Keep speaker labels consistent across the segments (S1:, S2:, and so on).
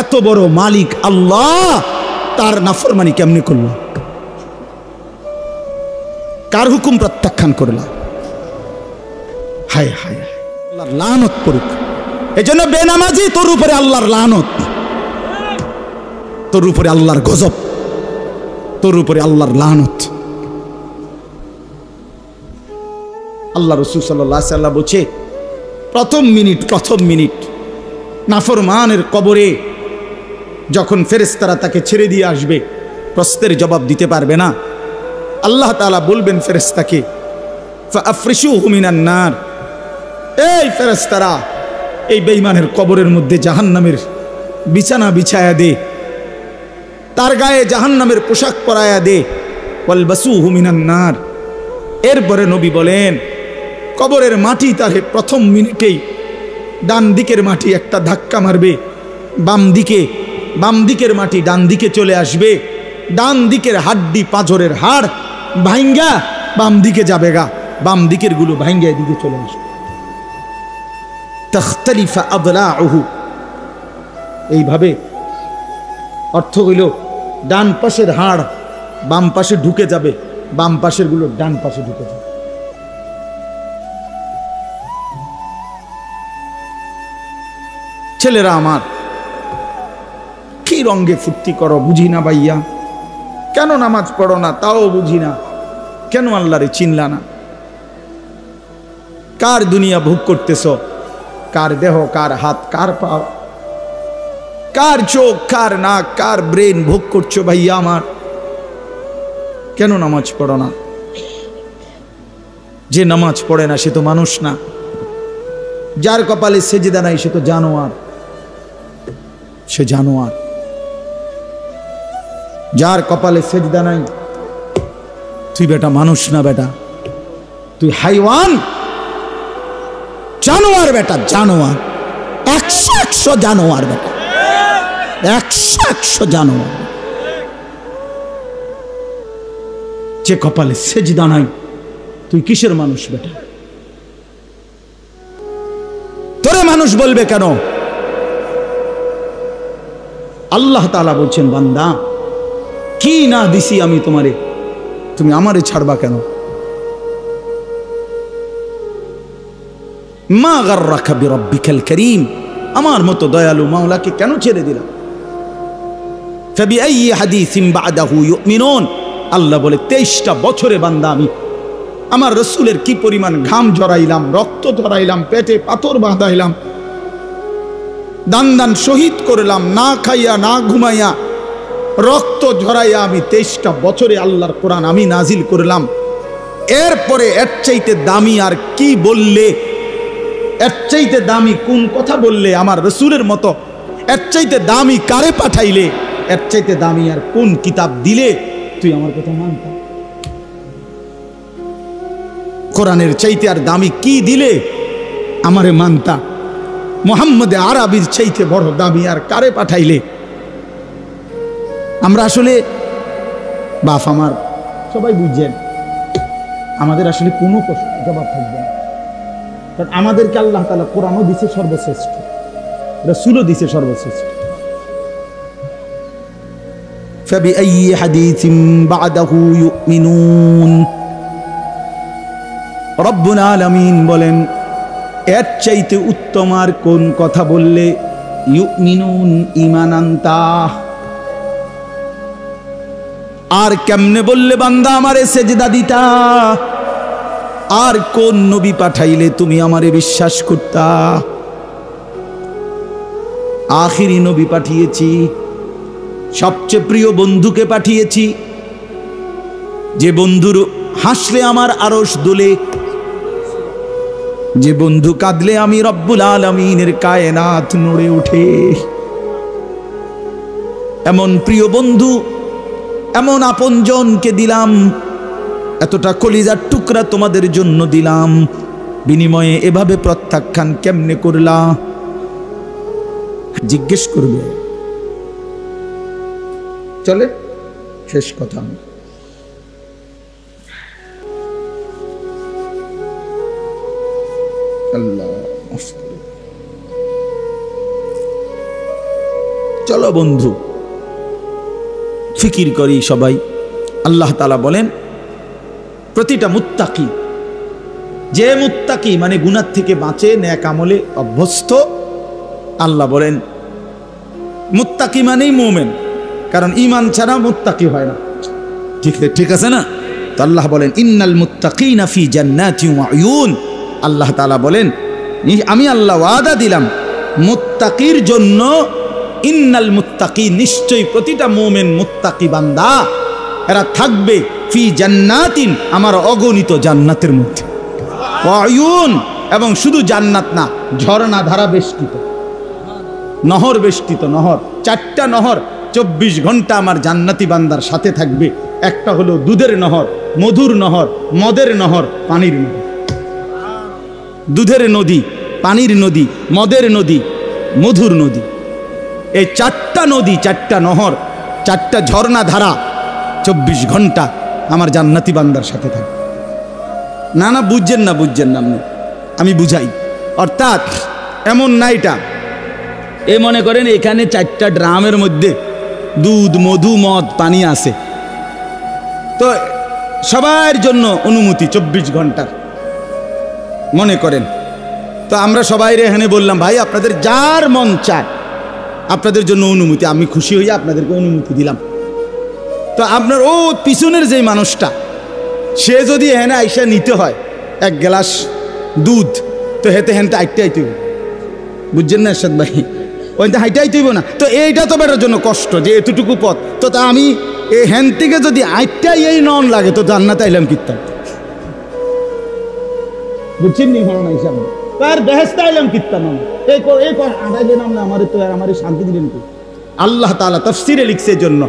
S1: এত বড় মালিক আল্লাহ তার নাফরমানি কেমনে করল? কার হুকুম প্রত্যাখ্যান করল? হায় হায়, আল্লাহর লানত করুক। এজন্য বেনামাজি তোর উপরে আল্লাহর লানত, তোর উপরে আল্লাহর গজব, তোর উপরে আল্লাহর লানত। আল্লাহ রাসূল সাল্লাল্লাহু আলাইহি ওয়াসাল্লাম বলছে প্রথম মিনিট নাফরমানের কবরে যখন ফেরেশতারা তাকে ছেড়ে দিয়ে আসবে, প্রশ্নের জবাব দিতে পারবে না, আল্লাহ তাআলা বলবেন ফেরেশতাকে ফাআফরিশুহু মিনান নার, এই ফেরেশতারা এই বেঈমানের কবরের মধ্যে জাহান্নামের বিছানা বিছায়া দে, তার গায়ে জাহান্নামের পোশাক পরায়া দে, ওয়ালবাসুহু মিনান নার। এরপরে নবী বলেন কবরের মাটি তারে প্রথম মিনিটেই ডান দিকের মাটি একটা ধাক্কা মারবে, বাম দিকের মাটি ডান দিকে চলে আসবে, ডান দিকের হাড্ডি পাঁজরের হাড় ভাঙ্গা বাম দিকে যাবে গা, বাম দিকের গুলো ভাঙ্গা এদিকে চলে আসবে। তাখতালিফা আদলাউহু, এইভাবে অর্থ হইল ডান পাশের হাড় বাম পাশে ঢুকে যাবে, বাম পাশের গুলো ডান পাশে ঢুকে যাবে। ছেলেরা আমার, কি রঙ্গে ফুর্তি করো বুঝি না ভাইয়া, কেন নামাজ পড়ো না তাও বুঝি না, কেন আল্লাহরে চিনলা না? কার দুনিয়া ভোগ করতেছ? কার দেহ, কার হাত, কার পা, কার চোখ, কার নাক, কার ব্রেন ভোগ করছো ভাইয়া আমার? কেন নামাজ পড়ো না? যে নামাজ পড়ে না সে তো মানুষ না, যার কপালে সেজদা নাই সে তো জানোয়ার, সে জানোয়ার। যার কপালে সেজদা নাই তুই বেটা মানুষ না, বেটা তুই হাইওয়ান, জানোয়ার বেটা, জানোয়ার, 100 জানোয়ার বেটা, 100 জানোয়ার। যে কপালে সেজদা নাই তুই কিসের মানুষ বেটা? তোরে মানুষ বলবে কেন? আল্লাহ তাআলা বলছেন বান্দা কি না দিছি আমি তোমারে, তুমি আমারে ছাড়বা কেন? মা গাররাকা বিরাব্বিকাল কারীম, আমার মতো দয়ালু মাওলাকে কেন ছেড়ে দিলা? ফাবিআইয়ি হাদিসিন বা'দাহু ইউমিনুন, আল্লাহ বলে 23টা বছরে বান্দা আমি আমার রাসূলের কি পরিমাণ ঘাম ঝরাইলাম, রক্ত ঝরাইলাম, পেটে পাথর বাঁধাইলাম, দান দান শহীদ করলাম, না খাইয়া না ঘুমাইয়া রক্ত ঝরাইয়া আমি 23টা বছরে আল্লাহর কোরআন আমি নাজিল করলাম। এরপরে এর চাইতে দামি আর কি বললে, এর চাইতে দামি কোন কথা বললে আমার রাসূলের মতো, এর চাইতে দামি কারে পাঠাইলে, এর চাইতে দামি আর কোন কিতাব দিলে তুই আমার কথা মানতা? কোরআনের চাইতে আর দামি কি দিলে আমারে মানতা? মুহাম্মদ আরবির চাইতে বড় দামি আর কারে পাঠাইলে? আমরা আসলে বাপ আমার সবাই বুঝছেন, আমাদের আসলে কোনো জবাব থাকবে না, কারণ আমাদেরকে আল্লাহ তাআলা কোরআনও দিছে সর্বশ্রেষ্ঠ, রাসূলও দিছে সর্বশ্রেষ্ঠ। ফাবিআইয়ি হাদিসিন বা'দাহু ইউমিনুন, রব্বুল আলামিন বলেন এর চাইতে উত্তম আর কোন কথা বললে ইউমিনুন ঈমান আনতা, আর কেমনে বললে বান্দা আমারে সেজদা দিতা, আর কোন নবী পাঠাইলে তুমি আমারে বিশ্বাস করতা? আখিরি নবী পাঠিয়েছি, সবচেয়ে প্রিয় বন্ধুকে পাঠিয়েছি, যে বন্ধুর হাসলে আমার আরশ দোলে, যে বন্ধু কাঁদলে আমি রব্বুল আলামিনের কায়নাত নড়ে ওঠে। এমন প্রিয় বন্ধু, এমন আপনজনকে দিলাম, এতটা কলিজার টুকরা তোমাদের জন্য দিলাম, বিনিময়ে এভাবে প্রত্যাখ্যান কেমনে করলা? জিজ্ঞেস করবে। চলে শেষ কথা, আল্লাহ চলো বন্ধু ফিকির করি সবাই। আল্লাহ তাআলা বলেন প্রতিটা মুত্তাকি, যে মুত্তাকি মানে গুনাহ থেকে বাঁচে, নেক আমলে অভ্যস্ত, আল্লাহ বলেন মুত্তাকি মানেই মুমিন, কারণ ঈমান ছাড়া মুত্তাকি হয় না। ঠিক আছে না? তো আল্লাহ বলেন ইন্নাল মুত্তাকিনা ফি জান্নাতিন ওয়া উয়ুন। আল্লাহ তাআলা বলেন আমি আল্লাহ ওয়াদা দিলাম মুত্তাকির জন্য, ইন্নাল মুত্তাকি, নিশ্চয়ই প্রতিটা মুমিন মুত্তাকি বান্দা এরা থাকবে ফি জান্নাতিন, আমার অগণিত জান্নাতের মধ্যে, ওয়া উয়ুন, এবং শুধু জান্নাত না, ঝর্ণা ধারা বেষ্টিত, নহর বেষ্টিত, নহর, 4টা নহর 24 ঘন্টা আমার জান্নাতি বান্দার সাথে থাকবে। একটা হলো দুধের নহর, মধুর নহর, মদের নহর, পানির নদী। দুধের নদী, পানির নদী, মদের নদী, মধুর নদী, এই 4টা নদী, 4টা নহর, 4টা ঝর্ণা ধারা 24 ঘন্টা আমার জান্নাতি বান্দার সাথে থাকে। না না, বুঝছেন না আমি বুঝাই। অর্থাৎ এমন না এটা, এ মনে করেন এখানে 4টা ড্রামের মধ্যে দুধ, মধু, মদ, পানি আছে, তো সবার জন্য অনুমতি 24 ঘন্টার মনে করেন। তো আমরা সবাই এখানে বললাম ভাই আপনাদের যার মন চায় আপনাদের জন্য অনুমতি, আমি খুশি হইয়া আপনাদেরকে অনুমতি দিলাম। তো আপনার ও পিছনের যে মানুষটা, সে যদি এখানে আইসা নিতে হয় 1 গ্লাস দুধ, তো হেতে হেনতে আইতে আইতে, বুঝছেন না এরশাদ ভাই? ওইটা হাইতে আইতে হইব না। তো এইটা তো বেটার জন্য কষ্ট যে এতটুকু পথ, তো তা আমি এই হ্যান থেকে যদি আইটাই এই নন লাগে তো জান্নাতে আইলাম কিতাম, বুঝছেন নি? হলো না হিসাব তার বেহেশতে আইলাম কিতাম আমি এই আড়াই দিলাম না, আমার তো আমার শান্তি দিলেন কি? আল্লাহ তাআলা তাফসীরে লিখছে জন্য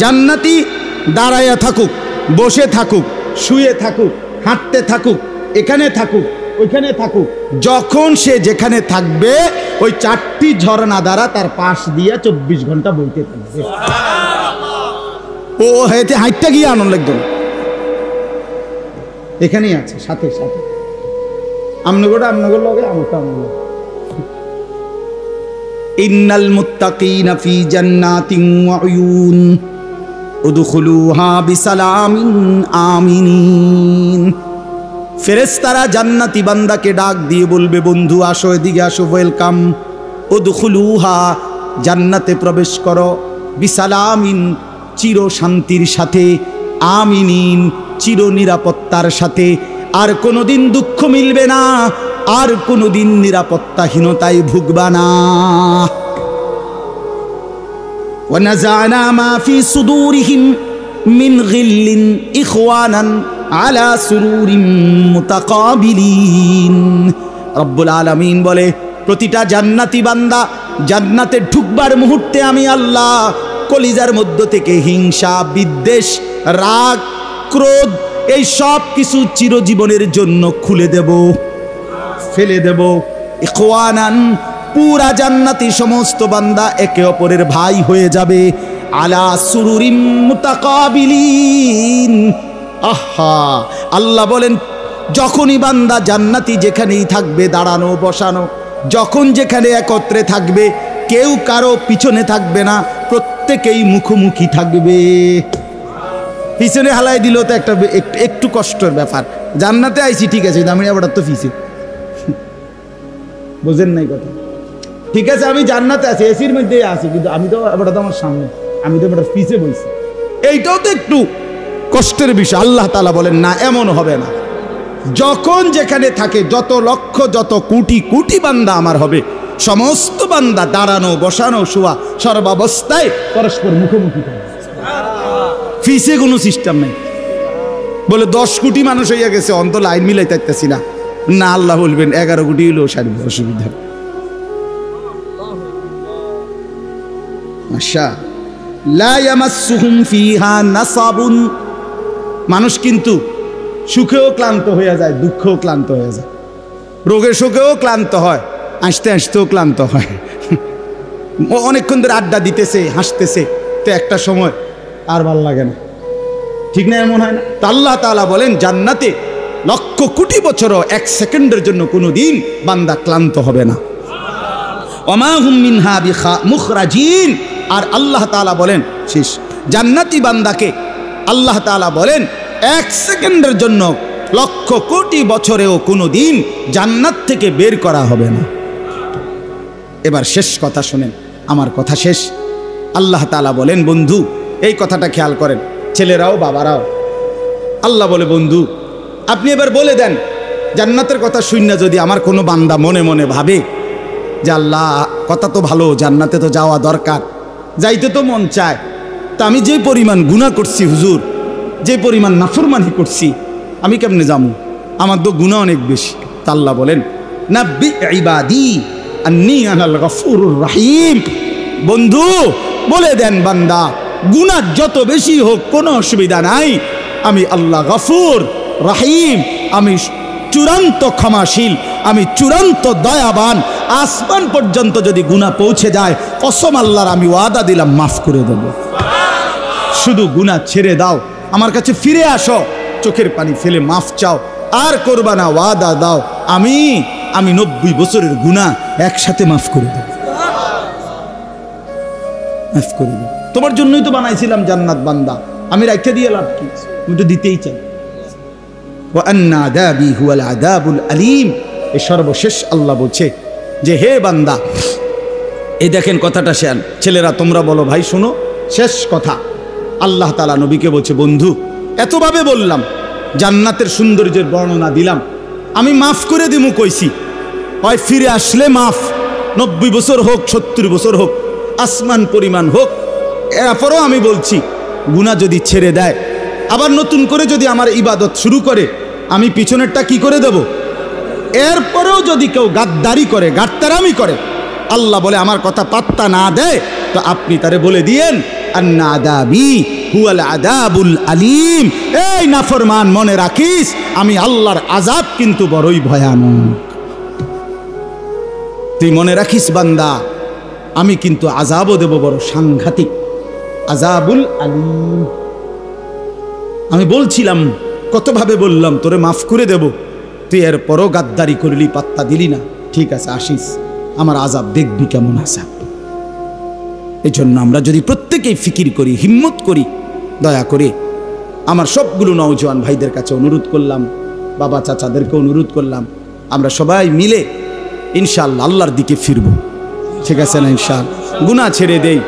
S1: জান্নাতি দাঁড়াইয়া থাকুক, বসে থাকুক, শুয়ে থাকুক, হাঁটতে থাকুক, এখানে থাকুক, ওইখানে থাকুক, যখন সে যেখানে থাকবে ওই 4টি ঝর্ণা দ্বারা তার পাশ দিয়া 24 ঘন্টা বইতে থাকবে। ও হেঁটে হাইটটা গিয়ে আনন্দ লাগতো না, এখানেই আছে সাথে সাথে। আমনগোটা আমনগর লগে, আমরটা আমর লগে। ইন্নাল মুত্তাকিনা ফি জান্নাতিন ওয়া উয়ুন উদখুলুহা বিসালামিন আমিনিন। ফেরেশতারা জান্নাতি বান্দাকে ডাক দিয়ে বলবে বন্ধু আসো, এদিকে আসো, ওয়েলকাম। উদখুলুহা, জান্নাতে প্রবেশ করো, বিসালামিন, চির শান্তির সাথে, আমিনিন, চির নিরাপত্তার সাথে। আর কোনোদিন দুঃখ মিলবে না, আর কোনোদিন নিরাপত্তাহীনতায় ভুগবা না। ওয়ানাযানা মা ফি সুদুরিহিম মিন গিল্লিন ইখওয়ানান আলা সুরুরিম মুতাকাবিলিন। রব্বুল আলামিন বলে প্রতিটা জান্নাতি বান্দা জান্নাতে ঢুকবার মুহূর্তে আমি আল্লাহ কলিজার মধ্য থেকে হিংসা, বিদ্বেষ, রাগ, ক্রোধ এই সব কিছু চিরজীবনের জন্য খুলে দেব, ফেলে দেব। ইখওয়ানান, পুরা জান্নাতি সমস্ত বান্দা একে অপরের ভাই হয়ে যাবে। আলা সুরুরিম মুতাকাবিলিন। আহা, আল্লাহ বলেন যখনই বান্দা জান্নাতি যেখানেই থাকবে, দাঁড়ানো বসানো, যখন যেখানে একত্রে থাকবে, কেউ কারো পিছনে থাকবে না, প্রত্যেকেই মুখোমুখি থাকবে। পিছনে হালাই দিল তো একটু কষ্টের ব্যাপার। জান্নাতে আইছি ঠিক আছে, আমি আবার তো পিছে, বুঝেন নাই কথা? ঠিক আছে আমি জান্নাতে আছি, এসির মধ্যে আছি, কিন্তু আমি তো আবার তো আমার সামনে, আমি তো এবার পিছে বইছি, এইটাও তো একটু কষ্টের বিষয়। আল্লাহ তাআলা বলেন না, এমন হবে না। যখন যেখানে থাকে, যত লক্ষ যত কোটি কোটি বান্দা আমার হবে, সমস্ত বান্দা দাঁড়ানো বসানো শোয়া সর্বাবস্থায় পরস্পর মুখোমুখি থাকবে, ফিসে কোনো সিস্টেম নেই। বলে 10 কোটি মানুষ হইয়া গেছে, অন্ত লাইন মিলাই থাকতেছি না, না আল্লাহ বলবেন 11 কোটি হইলেও সারবে, অসুবিধা। আচ্ছা, লা ইয়ামাসসুহুম ফিহা নাসাবুন। মানুষ কিন্তু সুখেও ক্লান্ত হয়ে যায়, দুঃখেও ক্লান্ত হয়ে যায়, রোগে শোকেও ক্লান্ত হয়, আসতে আসতেও ক্লান্ত হয়। অনেকক্ষণ ধরে আড্ডা দিতেছে, হাসতেছে, তো একটা সময় আর ভাল লাগে না, ঠিক না? এমন হয় না? তো আল্লাহ তাআলা বলেন জান্নাতে লক্ষ কোটি বছরও 1 সেকেন্ডের জন্য কোনো দিন বান্দা ক্লান্ত হবে না। ওমা হুম মিনহা মুখরাজিন। আর আল্লাহ তাআলা বলেন, শেষ জান্নাতি বান্দাকে আল্লাহ তাআলা বলেন, এক সেকেন্ডের জন্য লক্ষ কোটি বছরেও কোনো দিন জান্নাত থেকে বের করা হবে না। এবার শেষ কথা শুনেন, আমার কথা শেষ। আল্লাহ তাআলা বলেন, বন্ধু এই কথাটা খেয়াল করেন, ছেলেরাও বাবারাও। আল্লাহ বলে, বন্ধু আপনি এবার বলে দেন, জান্নাতের কথা শুননা যদি আমার কোনো বান্দা মনে মনে ভাবে যে আল্লাহ কথা তো ভালো, জান্নাতে তো যাওয়া দরকার, যাইতে তো মন চায়, তা আমি যে পরিমাণ গুনাহ করছি হুজুর, যে পরিমাণ নাফরমানি করছি, আমি কেমনে যাবো, আমার তো গুনাহ অনেক বেশি। তা আল্লাহ বলেন, নাব্বি ইবাদি আন্নী আনাল গফুরুর রহিম। বন্ধু বলে দেন, বান্দা গুনাহ যত বেশি হোক কোনো অসুবিধা নাই, আমি আল্লাহ গফুর রহিম, আমি চূড়ান্ত ক্ষমাশীল, আমি চূড়ান্ত দয়াবান। আসমান পর্যন্ত যদি গুনাহ পৌঁছে যায়, কসম আল্লাহর আমি ওয়াদা দিলাম মাফ করে দেব। শুধু গুনাহ ছেড়ে দাও, আমার কাছে ফিরে আসো, চোখের পানি ফেলে মাফ চাও, আর করবা না, ওয়াদা দাও আমি 90 বছরের গুনাহ একসাথে মাফ করে দেব, মাফ করে দেব। তোমার জন্যই তো বানাইছিলাম জান্নাত বান্দা, আমি রাখতে দিয়ে লাভ কি, তুমি তো দিতেই চাই। ওয়া আন্না আযাবি হুয়াল আযাবুল আলীম। এই সর্বশেষ আল্লাহ বলছে যে হে বান্দা, এই দেখেন কথাটা শেয়ার, ছেলেরা তোমরা বলো ভাই শোনো, শেষ কথা আল্লাহ তাআলা নবীকে বলছে, বন্ধু এতভাবে বললাম, জান্নাতের সৌন্দর্যের বর্ণনা দিলাম, আমি মাফ করে দিমু কইছি, হয় ফিরে আসলে মাফ, 90 বছর হোক 70 বছর হোক, আসমান পরিমাণ হোক, এরপরও আমি বলছি গুনাহ যদি ছেড়ে দেয়, আবার নতুন করে যদি আমার ইবাদত শুরু করে, আমি পিছনেরটা কি করে দেব। এরপরেও যদি কেউ গাদ্দারি করে, গাদ্দারামি করে, আল্লাহ বলে আমার কথা পাত্তা না দেয়, তো আপনি তারে বলে দিয়েন আন্না আযাবি হুয়াল আযাবুল আলীম। এই নাফরমান মনে রাখিস, আমি আল্লাহর আযাব কিন্তু বড়ই ভয়ানক। তুই মনে রাখিস বান্দা, আমি কিন্তু আযাবও দেব বড় সাংঘাতিক, আযাবুল আলীম। আমি বলছিলাম, কতভাবে বললাম তোরে মাফ করে দেব, তুই এরপরও গাদ্দারি করলি, পাত্তা দিলি না, ঠিক আছে আসিস, আমার আযাব দেখবি কেমন আযাব। এই জন্য আমরা যদি প্রত্যেকেই ফিকির করি, হিম্মত করি, দয়া করে আমার সবগুলো নওজোয়ান ভাইদের কাছে অনুরোধ করলাম, বাবা চাচাদেরকে অনুরোধ করলাম, আমরা সবাই মিলে ইনশাআল্লাহ আল্লাহর দিকে ফিরব, ঠিক আছে না? ইনশাআল্লাহ গুনাহ ছেড়ে দেই,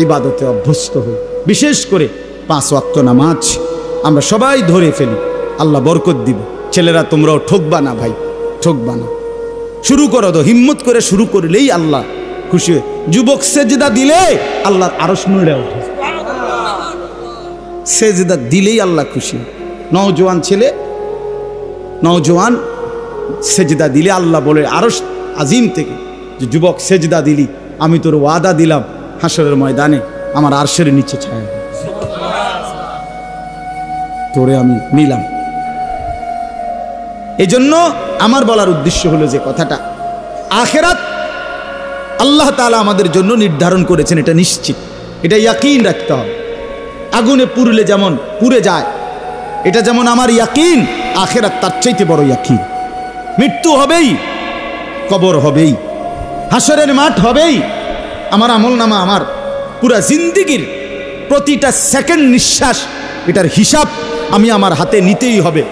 S1: ইবাদতে অভ্যস্ত হই, বিশেষ করে 5 ওয়াক্ত নামাজ আমরা সবাই ধরে ফেলি, আল্লাহ বরকত দিব। ছেলেরা তোমরাও ঠকবা না ভাই, ঠকবা না, শুরু করো তো, হিম্মত করে শুরু করলেই আল্লাহ খুশি হয়। যুবক সেজদা দিলে আল্লাহর আরশ নড়ে ওঠে, সেজদা দিলেই আল্লাহ খুশি। নওজোয়ান ছেলে, নওজোয়ান সেজদা দিলে আল্লাহ বলে আরশ আজিম থেকে যে যুবক সেজদা দিলি, আমি তোর ওয়াদা দিলাম হাসরের ময়দানে আমার আরশের নিচে ছায়া তোরে আমি নিলাম। এই জন্য আমার বলার উদ্দেশ্য হলো যে কথাটা, আখিরাত আল্লাহ তাআলা আমাদের জন্য নির্ধারণ করেছেন, এটা নিশ্চিত, এটা ইয়াকিন রাখতে হবে। আগুনে পুড়লে যেমন পুড়ে যায়, এটা যেমন আমার ইয়াকিন, আখিরাত তার চাইতে বড় ইয়াকিন। মৃত্যু হবেই, কবর হবেই, হাসরের মাঠ হবেই, আমার আমলনামা, আমার পুরা জিন্দেগির প্রতিটা সেকেন্ড নিঃশ্বাস, এটার হিসাব আমি আমার হাতে নিতেই হবে।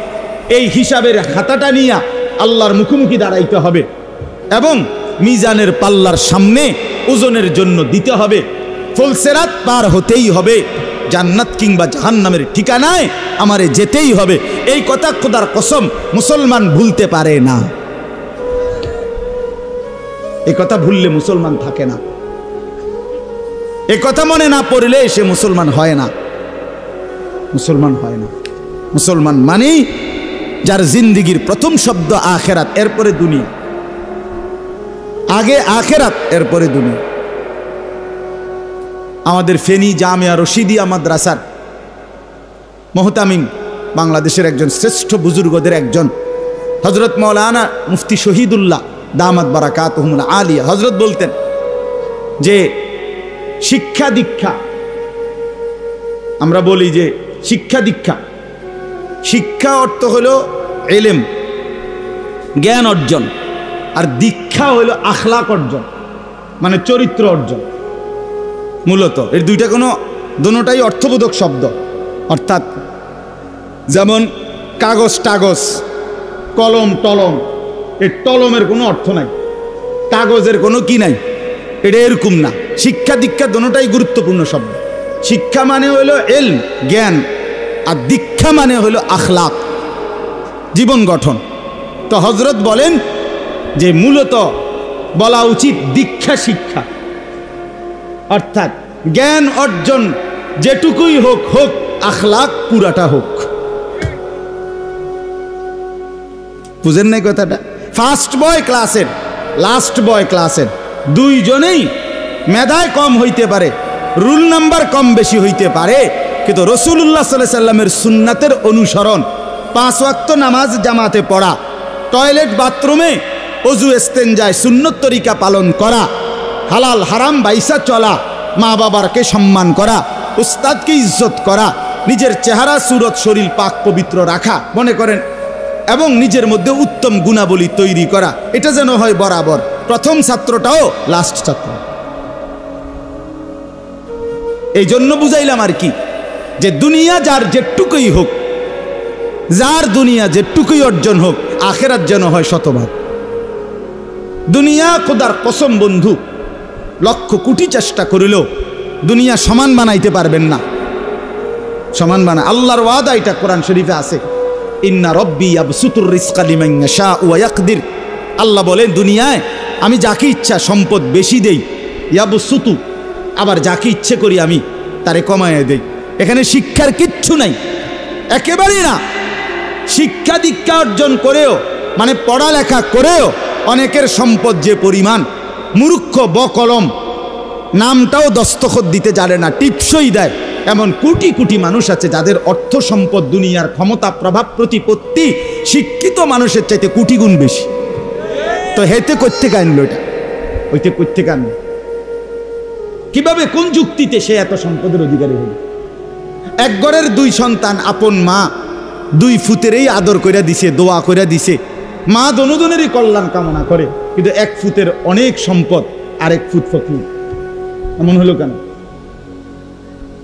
S1: এই হিসাবের খাতাটা নিয়ে আল্লাহর মুখোমুখি দাঁড়াইতে হবে এবং মিজানের পাল্লার সামনে ওজনের জন্য দিতে হবে। ফুলসিরাত পার হতেই হবে, জান্নাত কিংবা জাহান্নামের ঠিকানায় আমারে যেতেই হবে। এই কথা খোদার কসম মুসলমান ভুলতে পারে না, এই কথা ভুললে মুসলমান থাকে না, এই কথা মনে না পড়লে সে মুসলমান হয় না, মুসলমান হয় না। মুসলমান মানে যার জিন্দেগির প্রথম শব্দ আখেরাত, এরপরে দুনিয়া, আগে আখেরাত এরপরে দুনিয়া। আমাদের ফেনী জামিয়া রশিদিয়া মাদ্রাসার মুহতামিম, বাংলাদেশের একজন শ্রেষ্ঠ বুজুর্গদের একজন, হযরত মাওলানা মুফতি শহীদুল্লাহ দামাত বারাকাতুহুল আলিয়া, হযরত বলতেন যে শিক্ষা দীক্ষা, আমরা বলি যে শিক্ষা দীক্ষা, শিক্ষা অর্থ হলো ইলম, জ্ঞান অর্জন, আর দীক্ষা হলো আখলাক অর্জন। মানে চরিত্র অর্জন। মূলত এর দুইটা দোনোটাই অর্থবোধক শব্দ। অর্থাৎ যেমন কাগজ টাগজ, কলম টলম, এর টলমের কোনো অর্থ নাই, কাগজের কোনো কি নাই, এটা এরকম না। শিক্ষা দীক্ষা দোনোটাই গুরুত্বপূর্ণ শব্দ। শিক্ষা মানে হইল এলম, জ্ঞান, আর দীক্ষা মানে হইল আখলাক, জীবন গঠন। তো হযরত বলেন যে মূলত বলা উচিত দীক্ষা শিক্ষা, অর্থাৎ জ্ঞান অর্জন যেটুকুই হোক হোক, আখলাক পুরাটা হোক। বুঝেন নাই কথাটা? ফার্স্ট বয় ক্লাসের, লাস্ট বয় ক্লাসের দুইজনেই মেধায় কম হইতে পারে, রুল নাম্বার কম বেশি হইতে পারে, কিন্তু রাসূলুল্লাহ সাল্লাল্লাহু আলাইহি সাল্লামের সুন্নাতের অনুসরণ, 5 ওয়াক্ত নামাজ জামাতে পড়া, টয়লেট বাথরুমে অজু ইস্তেঞ্জায় সুন্নত তরিকা পালন করা, হালাল হারাম বাইসা চলা, মা বাবারকে সম্মান করা, উস্তাদকে ইজ্জত করা, নিজের চেহারা সুরত শরীর পাক পবিত্র রাখা, মনে করেন, এবং নিজের মধ্যে উত্তম গুণাবলী তৈরি করা, এটা যেন হয় বরাবর। প্রথম ছাত্রটাও লাস্ট ছাত্র। এই জন্য বুঝাইলাম আর কি, যে দুনিয়া যার যেটুকুই হোক, যার দুনিয়া যেটুকুই অর্জন হোক, আখেরাত যেন হয় শতভাগ। দুনিয়া খোদার কসম বন্ধু, লক্ষ কোটি চেষ্টা করিলেও দুনিয়া সমান বানাইতে পারবেন না। সমান বানা আল্লাহর ওয়াদা, এটা কোরআন শরীফে আছে, ইন্না রব্বি ইয়াবসুতুর রিজকা লিমান ইয়াশা ওয়া ইয়াকদির। আল্লাহ বলেন দুনিয়ায় আমি যাকে ইচ্ছা সম্পদ বেশি দেই, ইয়াবসুতু, আবার যাকে ইচ্ছে করি আমি তারে কমায় দেই। এখানে শিক্ষার কিচ্ছু নাই, একেবারেই না। শিক্ষা দীক্ষা অর্জন করেও, মানে পড়ালেখা করেও অনেকের সম্পদ যে পরিমাণ, মূর্খ বকলম, নামটাও দস্তখত দিতে জানে না, টিপসই দেয়, এমন কোটি কোটি মানুষ আছে যাদের অর্থ সম্পদ, দুনিয়ার ক্ষমতা, প্রভাব প্রতিপত্তি শিক্ষিত মানুষের চাইতে কোটি গুণ বেশি। তো হেতে করতে আনলো, এটা ওইতে করতে আনলো কিভাবে, কোন যুক্তিতে সে এত সম্পদের অধিকারী হল? এক ঘরের 2 সন্তান, আপন মা 2 ফুতেরই আদর কইরা দিছে, দোয়া কইরা দিছে, মা দনোজনেরই কল্যাণ কামনা করে, কিন্তু 1 ফুতের অনেক সম্পদ, আর 1 ফুত ফকির। এমন হলো কেন?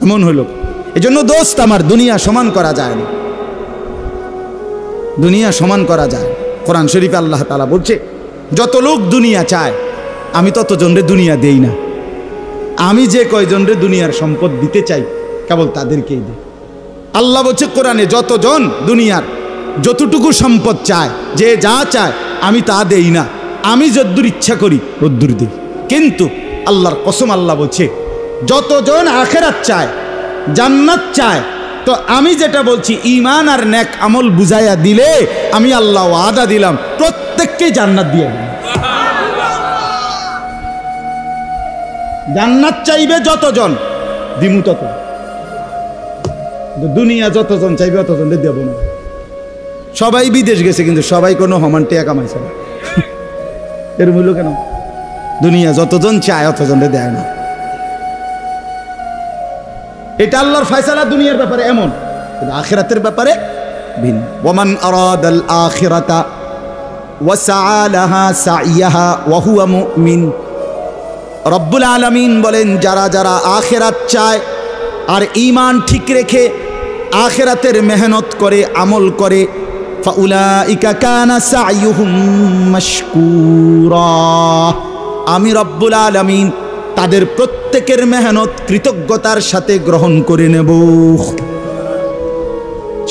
S1: এমন হলো এজন্য দোস্ত আমার, দুনিয়া সমান করা যায় না, দুনিয়া সমান করা যায়। কোরআন শরীফে আল্লাহ তাআলা বলছে, যত লোক দুনিয়া চায় আমি ততজনরে দুনিয়া দেই না, আমি যে কয়জনরে দুনিয়ার সম্পদ দিতে চাই কেবল তাদেরকেই দেই। আল্লাহ বলছে কোরআনে, যতজন দুনিয়ার যতটুকু সম্পদ চায়, যে যা চায় আমি তা দেই না, আমি যদ্দুর ইচ্ছা করি তদ্দুর দেই। কিন্তু আল্লাহর কসম, আল্লাহ বলছে যতজন আখিরাত চায়, জান্নাত চায়, তো আমি যেটা বলছি ঈমান আর নেক আমল বুঝাইয়া দিলে আমি আল্লাহ ওয়াদা দিলাম প্রত্যেককে জান্নাত দিয়ে দেব। জান্নাত চাইবে যতজন, দিমু তত। দুনিয়া যতজন চাইবে অতজন দেব না। সবাই বিদেশ গেছে, কিন্তু সবাই কোনো হমান টেয়া কামাইছে না। এর মূল্য কেন? দুনিয়া যতজন চায় অতজন দেয় না। এটা আল্লাহর ফয়সালা দুনিয়ার ব্যাপারে এমন, আখিরাতের ব্যাপারে ভিন্ন। ওয়ামান আরাদাল আখিরাতা ওয়া সাআ লাহা সাইয়াহা ওয়া হুয়া মুমিন। রব্বুল আলামিন বলেন, যারা যারা আখিরাত চায় আর ঈমান ঠিক রেখে আখিরাতের মেহনত করে, আমল করে, ফাউলাইকা কানা সাইয়ুহুম মাশকুরা। আমি রব্বুল আলামিন তাদের প্রত্যেকের মেহনত কৃতজ্ঞতার সাথে গ্রহণ করে নেব।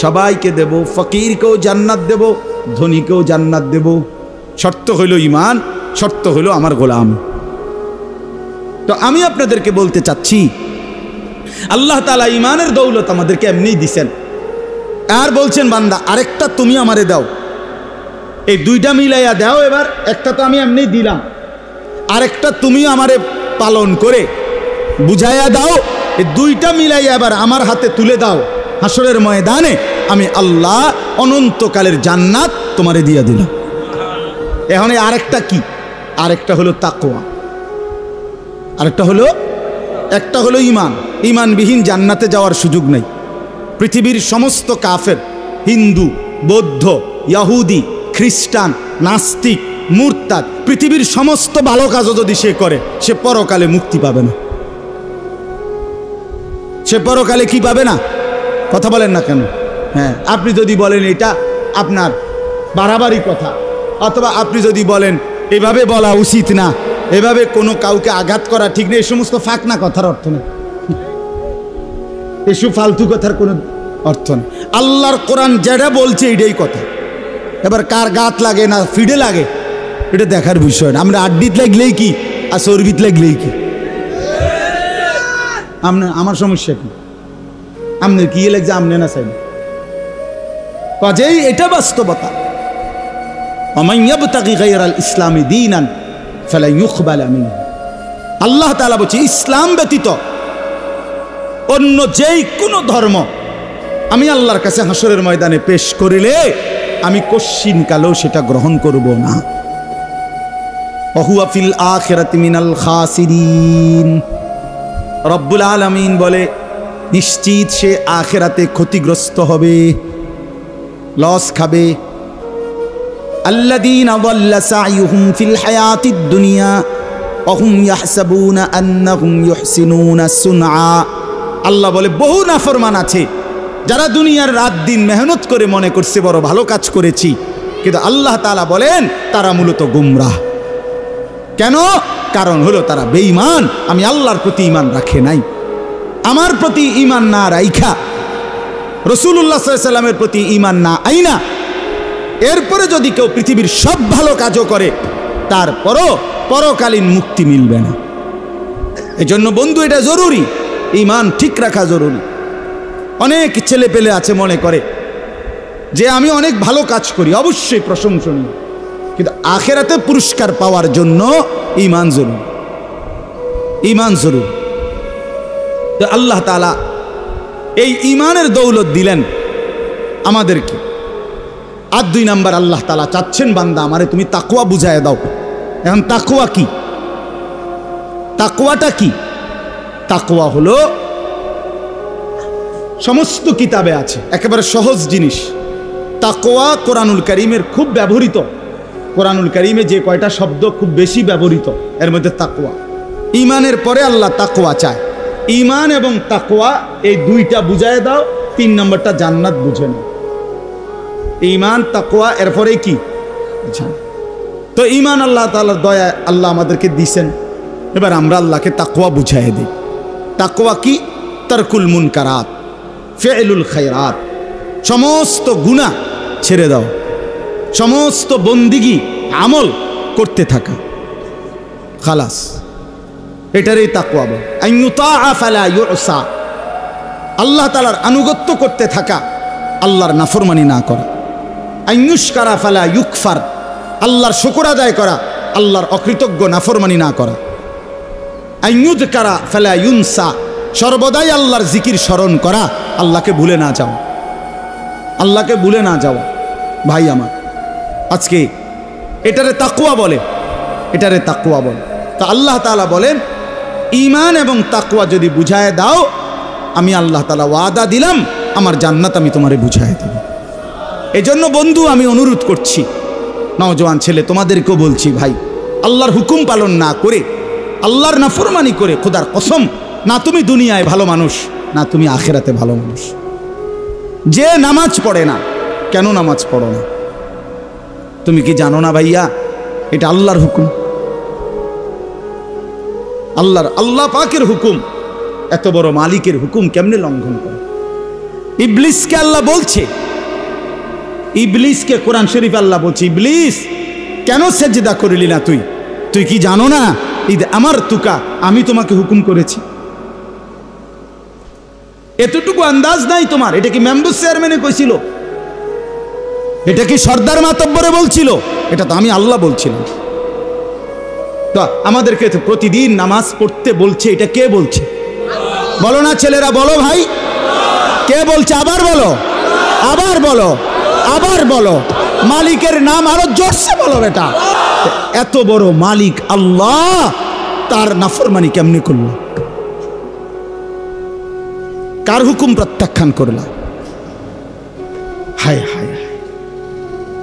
S1: সবাইকে দেব, ফকিরকেও জান্নাত দেব, ধনীকেও জান্নাত দেব। শর্ত হইল ঈমান, শর্ত হইল আমার গোলাম। তো আমি আপনাদেরকে বলতে চাচ্ছি, আল্লাহ তাআলা ঈমানের দৌলত আমাদেরকে এমনিই দিছেন, আর বলছেন বান্দা আরেকটা তুমি আমারে দাও। এই দুইটা মিলাইয়া দাও। এবার একটা তো আমি এমনি দিলাম, আরেকটা তুমি আমারে পালন করে বুঝাইয়া দাও। এই দুইটা মিলাইয়া এবার আমার হাতে তুলে দাও। হাসরের ময়দানে আমি আল্লাহ অনন্তকালের জান্নাত তোমারে দিয়া দিলাম। এখন এই আরেকটা কি? আরেকটা হলো তাকওয়া, আরেকটা হলো, একটা হলো ঈমান। ঈমানবিহীন জান্নাতে যাওয়ার সুযোগ নেই। পৃথিবীর সমস্ত কাফের, হিন্দু, বৌদ্ধ, ইহুদি, খ্রিস্টান, নাস্তিক, মুরতাদ, পৃথিবীর সমস্ত ভালো কাজও যদি সে করে, সে পরকালে মুক্তি পাবে না। সে পরকালে কি পাবে না? কথা বলেন না কেন? হ্যাঁ, আপনি যদি বলেন এটা আপনার বাড়াবাড়ি কথা, অথবা আপনি যদি বলেন এভাবে বলা উচিত না, এভাবে কোনো কাউকে আঘাত করা ঠিক নেই, এই সমস্ত ফাঁকনা কথার অর্থ নেই, এসব ফালতু কথার কোনো অর্থ নেই। আল্লাহর কোরআন যেটা বলছে এটাই কথা। এবার কার গাত লাগে না ফিডে লাগে এটা দেখার বিষয় না। আমরা আড্ডিত লাগলেই কি আর চর্বিত লাগলেই কি? আমার সমস্যা কি? আপনার কি লাগছে? আমনে না চাই কাজেই এটা বাস্তবতা। ইসলামী দীনান ফালা ইউকবাল মিনহু। আল্লাহ তাআলা বলছে ইসলাম ব্যতীত অন্য যেই কোনো ধর্ম আমি আল্লাহর কাছে হাসরের ময়দানে পেশ করিলে আমি কশ্চিন কালেও সেটা গ্রহণ করব না। ওহুয়া ফিল আখিরাতি মিনাল খাসিরিন। রব্বুল আলামিন বলে নিশ্চিত সে আখিরাতে ক্ষতিগ্রস্ত হবে, লস খাবে। আল্লাযীনা যাল্লা সা'য়ুহুম ফিল হায়াতিদ দুনিয়া ওয়া হুম ইয়াহসাবুনা আন্নাহুম ইউহসিনুনা সুনআ। আল্লাহ বলে বহু নাফরমান আছে যারা দুনিয়ার রাত দিন মেহনত করে মনে করছে বড় ভালো কাজ করেছি, কিন্তু আল্লাহ তাআলা বলেন তারা মূলত গুমরাহ। কেন? কারণ হলো তারা বেঈমান, আমি আল্লাহর প্রতি ঈমান রাখে নাই। আমার প্রতি ঈমান না রাইখা রাসূলুল্লাহ সাল্লাল্লাহু আলাইহি ওয়াসাল্লামের প্রতি ঈমান না আইনা এরপরে যদি কেউ পৃথিবীর সব ভালো কাজও করে তারপরও পরকালীন মুক্তি মিলবে না। এজন্য বন্ধু এটা জরুরি, ঈমান ঠিক রাখা জরুরি। অনেক ছেলে পেলে আছে মনে করে যে আমি অনেক ভালো কাজ করি, অবশ্যই প্রশংসনীয়, কিন্তু আখিরাতে পুরস্কার পাওয়ার জন্য ঈমান জরুরি। ঈমান জরুরি। তো আল্লাহ তাআলা এই ঈমানের দৌলত দিলেন আমাদেরকে। আর 2 নাম্বার আল্লাহ তাআলা চাচ্ছেন বান্দা আমারে তুমি তাকওয়া বুঝায় দাও। এখন তাকওয়া কি? তাকওয়াটা কি? তাকওয়া হলো সমস্ত কিতাবে আছে, একেবারে সহজ জিনিস। তাকওয়া কোরআনুল কারীমের খুব ব্যবহৃত। কোরআনুল কারীমে যে কয়টা শব্দ খুব বেশি ব্যবহৃত এর মধ্যে তাকওয়া। ঈমানের পরে আল্লাহ তাকওয়া চায়। ঈমান এবং তাকওয়া এই দুইটা বুঝায় দাও, 3 নম্বরটা জান্নাত বুঝে নাও। ঈমান তাকওয়া এরপরে কি? তো ঈমান আল্লাহ তাআলার দয়া আল্লাহ আমাদেরকে দিয়েছেন, এবার আমরা আল্লাহকে তাকওয়া বুঝাই দিই। তাকওয়া কি? তারকুল মুনকারাত, ফি'লুল খায়রাত, সমস্ত গুনাহ ছেড়ে দাও, সমস্ত বন্দিগি আমল করতে থাকা, খালাস, এটারই তাকওয়া বলে। আইয়ুতাআ ফালা ইউসা, আল্লাহ তাআলার আনুগত্য করতে থাকা, আল্লাহর নাফরমানি না করা। আইয়ুশকারা ফালা ইউকফার, আল্লাহর শুকর আদায় করা, আল্লাহর অকৃতজ্ঞ নাফরমানি না করা। আইয়ুযকারা ফালা ইউনসা, সর্বদাই আল্লাহর জিকির স্মরণ করা, আল্লাহকে ভুলে না যাওয়া, আল্লাহকে ভুলে না যাওয়া। ভাই আমার, আজকে এটারে তাকওয়া বলে, এটারে তাকওয়া বলে। তো আল্লাহ তাআলা বলেন ঈমান এবং তাকওয়া যদি বুঝায় দাও, আমি আল্লাহ তাআলা ওয়াদা দিলাম আমার জান্নাত আমি তোমারে বুঝায় দেব। এজন্য বন্ধু আমি অনুরোধ করছি, নওজোয়ান ছেলে তোমাদেরকেও বলছি, ভাই আল্লাহর হুকুম পালন না করে, আল্লাহর নাফরমানি করে, খোদার কসম, না তুমি দুনিয়ায় ভালো মানুষ, না তুমি আখিরাতে ভালো মানুষ। যে নামাজ পড়ে না, কেন নামাজ পড়ো না? তুমি কি জানো না ভাইয়া এটা আল্লাহর হুকুম? আল্লাহ পাকের হুকুম, এত বড় মালিকের হুকুম কেমনে লঙ্ঘন করে? ইবলিসকে আল্লাহ বলছে, ইবলিসকে কোরআন শরীফ আল্লাহ বলছে, ইবলিস কেন সেজদা করলি না তুই? তুই কি জানো না ঈদ আমার তুকা, আমি তোমাকে হুকুম করেছি? এতটুকু আন্দাজ নাই তোমার? এটা কি মেম্বার চেয়ারম্যানে কইছিল? এটা কি সর্দার মাতব্বরে বলছিল? এটা তো আমি আল্লাহ বলছিলাম। তো আমাদেরকে তো প্রতিদিন নামাজ পড়তে বলছে, এটা কে বলছে? বলো না ছেলেরা, বলো ভাই, কে বলছে? আবার বলো, আবার বলো, আবার বলো। মালিকের নাম আরো জোরসে বলো বেটা। এত বড় মালিক আল্লাহ, তার নাফরমানি কেমনে করলো? কার হুকুম প্রত্যাখ্যান করলা? হায় হায় হায়।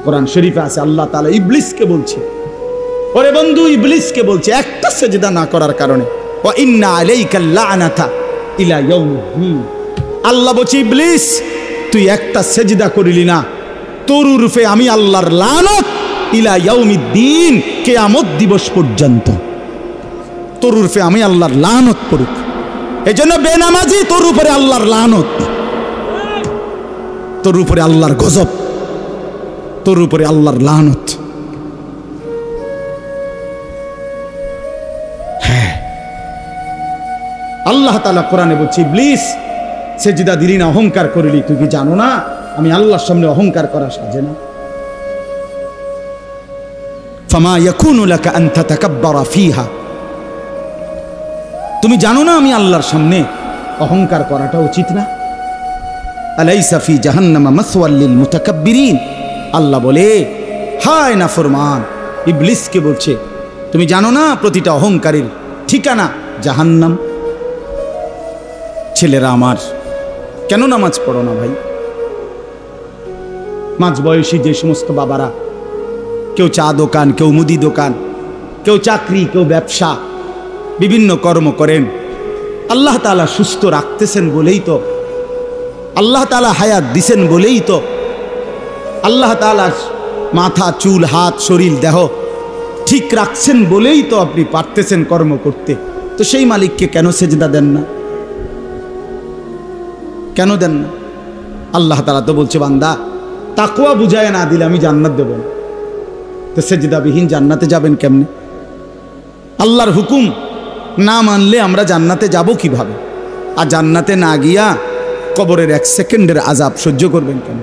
S1: কোরআন শরীফে আছে আল্লাহ তাআলা ইবলিসকে বলছে, ওরে বন্ধু, ইবলিসকে বলছে একটা সেজদা না করার কারণে, ওয়া ইন্না আলাইকাল লানাতা ইলা ইয়াউমিদ্দিন। আল্লাহ বলছে, ইবলিস তুই একটা সেজদা করিলি না, তোর রূপে আমি আল্লাহর লানত ইলা ইয়াউমিদ্দিন, কিয়ামত দিবস পর্যন্ত তোর রূপে আমি আল্লাহর লানত করুক। এজন্য বেনামাজি তোর উপরে আল্লাহর লানত, তোর উপরে আল্লাহর গজব, তোর উপরে আল্লাহর লানত। হ্যাঁ, আল্লাহ তাআলা কোরআনে বলছে, ইবলিস সেজদা দিলি না, অহংকার করিলি, তুই কি জানো না আমি আল্লাহর সামনে অহংকার করা সাজে না? ফামা ইয়াকুনু লাকা আন তাতাকাব্বারা ফিহা, তুমি জানো না আমি আল্লাহর সামনে অহংকার করাটা উচিত না? আলাইসা ফি জাহান্নামা মাসওয়াল লিল মুতাকাব্বিরিন। আল্লাহ বলে, হায় নাফরমান, ইবলিসকে বলছে, তুমি জানো না প্রতিটা অহংকারীর ঠিকানা জাহান্নাম? ছেলেরা আমার, কেন নামাজ পড়ো না ভাই? মাঝ বয়সী যে সমস্ত বাবারা, কেউ চা দোকান, কেউ মুদি দোকান, কেউ চাকরি, কেউ ব্যবসা, বিভিন্ন কর্ম করেন, আল্লাহ তাআলা সুস্থ রাখতেছেন বলেই তো, আল্লাহ তাআলা হায়াত দিছেন বলেই তো, আল্লাহ তাআলা মাথা, চুল, হাত, শরীর, দেহ ঠিক রাখছেন বলেই তো আপনি পারতেছেন কর্ম করতে। তো সেই মালিককে কেন সেজদা দেন না? কেন দেন না? আল্লাহ তাআলা তো বলছে, বান্দা তাকওয়া বুঝায় না দিলে আমি জান্নাত দেব না। তো সেজদাবিহীন জান্নাতে যাবেন কেমনে? আল্লাহর হুকুম না মানলে আমরা জান্নাতে যাব কিভাবে? আর জান্নাতে না গিয়া কবরের 1 সেকেন্ডের আযাব সহ্য করবেন কেন?